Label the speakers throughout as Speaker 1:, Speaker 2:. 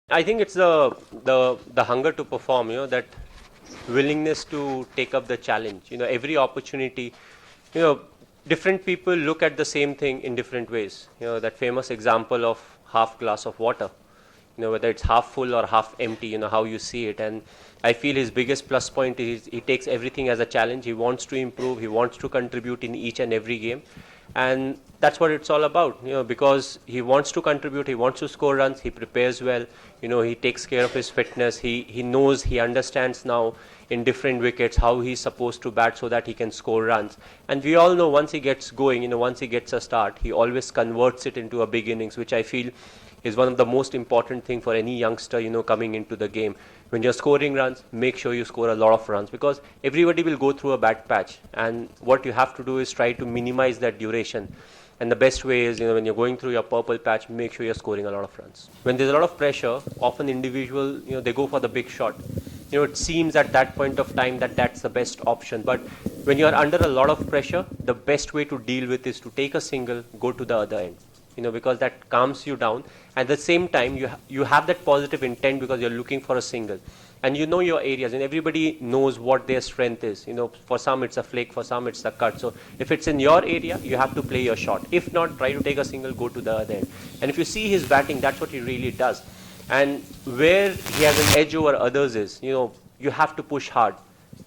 Speaker 1: I think it's the hunger to perform, that willingness to take up the challenge. Every opportunity, you know, different people look at the same thing in different ways. That famous example of half glass of water. Whether it's half full or half empty, how you see it. And I feel his biggest plus point is he takes everything as a challenge. He wants to improve. He wants to contribute in each and every game. And that's what it's all about, because he wants to contribute, he wants to score runs, he prepares well, he takes care of his fitness, he knows, he understands now in different wickets how he's supposed to bat so that he can score runs. And we all know once he gets going, once he gets a start, he always converts it into a big innings, which I feel is one of the most important thing for any youngster, coming into the game. When you're scoring runs, make sure you score a lot of runs, because everybody will go through a bad patch, and what you have to do is try to minimize that duration. And the best way is, when you're going through your purple patch, make sure you're scoring a lot of runs. When there's a lot of pressure, often individual, they go for the big shot. It seems at that point of time that that's the best option. But when you're under a lot of pressure, the best way to deal with is to take a single, go to the other end. Because that calms you down. At the same time, you have that positive intent because you're looking for a single. And you know your areas, and everybody knows what their strength is. For some it's a flick, for some it's a cut. So if it's in your area, you have to play your shot. If not, try to take a single, go to the other end. And if you see his batting, that's what he really does. And where he has an edge over others is, you have to push hard.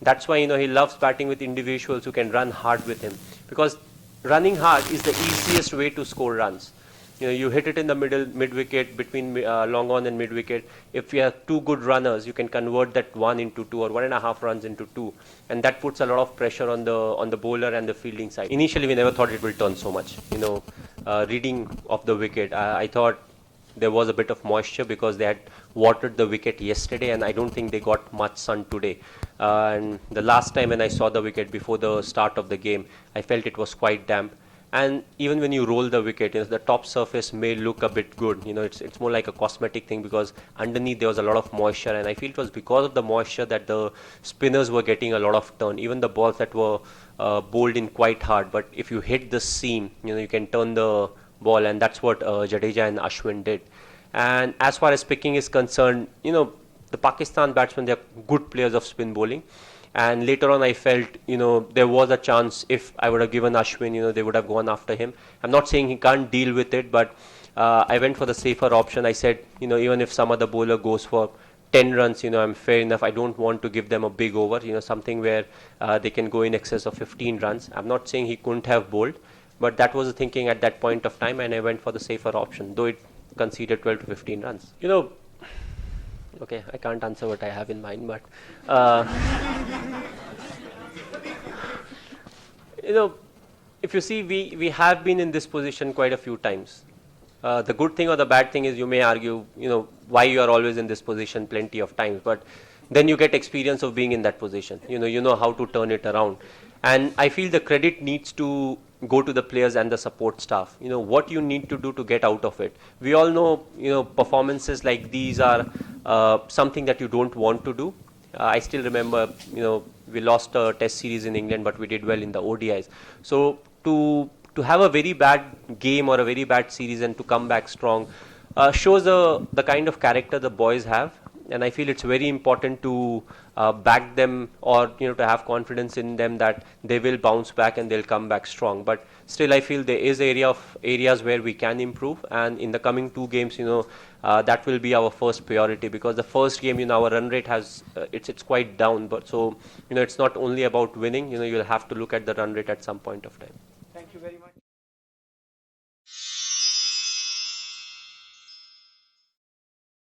Speaker 1: That's why, he loves batting with individuals who can run hard with him. Because running hard is the easiest way to score runs. You hit it in the mid-wicket, between long on and mid-wicket. If you have two good runners, you can convert that 1 into 2 or 1.5 runs into 2. And that puts a lot of pressure on the bowler and the fielding side. Initially, we never thought it will turn so much. Reading of the wicket, I thought there was a bit of moisture because they had watered the wicket yesterday, and I don't think they got much sun today. And the last time when I saw the wicket before the start of the game, I felt it was quite damp. And even when you roll the wicket, the top surface may look a bit good. It's more like a cosmetic thing because underneath there was a lot of moisture, and I feel it was because of the moisture that the spinners were getting a lot of turn. Even the balls that were bowled in quite hard, but if you hit the seam, you can turn the ball, and that's what Jadeja and Ashwin did. And as far as picking is concerned, the Pakistan batsmen, they're good players of spin bowling. And later on, I felt, there was a chance if I would have given Ashwin, they would have gone after him. I'm not saying he can't deal with it, but I went for the safer option. I said, even if some other bowler goes for 10 runs, I'm fair enough. I don't want to give them a big over, something where they can go in excess of 15 runs. I'm not saying he couldn't have bowled, but that was the thinking at that point of time, and I went for the safer option, though it conceded 12 to 15 runs. Okay, I can't answer what I have in mind, but if you see, we have been in this position quite a few times. The good thing or the bad thing is you may argue, why you are always in this position plenty of times, but then you get experience of being in that position. You know how to turn it around. And I feel the credit needs to go to the players and the support staff. What you need to do to get out of it. We all know, performances like these are something that you don't want to do. I still remember, we lost a test series in England, but we did well in the ODIs. So to have a very bad game or a very bad series and to come back strong shows the kind of character the boys have. And I feel it's very important to back them, or to have confidence in them that they will bounce back and they'll come back strong. But still, I feel there is areas where we can improve, and in the coming 2 games, that will be our first priority, because the first game, our run rate has it's quite down. But so it's not only about winning. You'll have to look at the run rate at some point of time.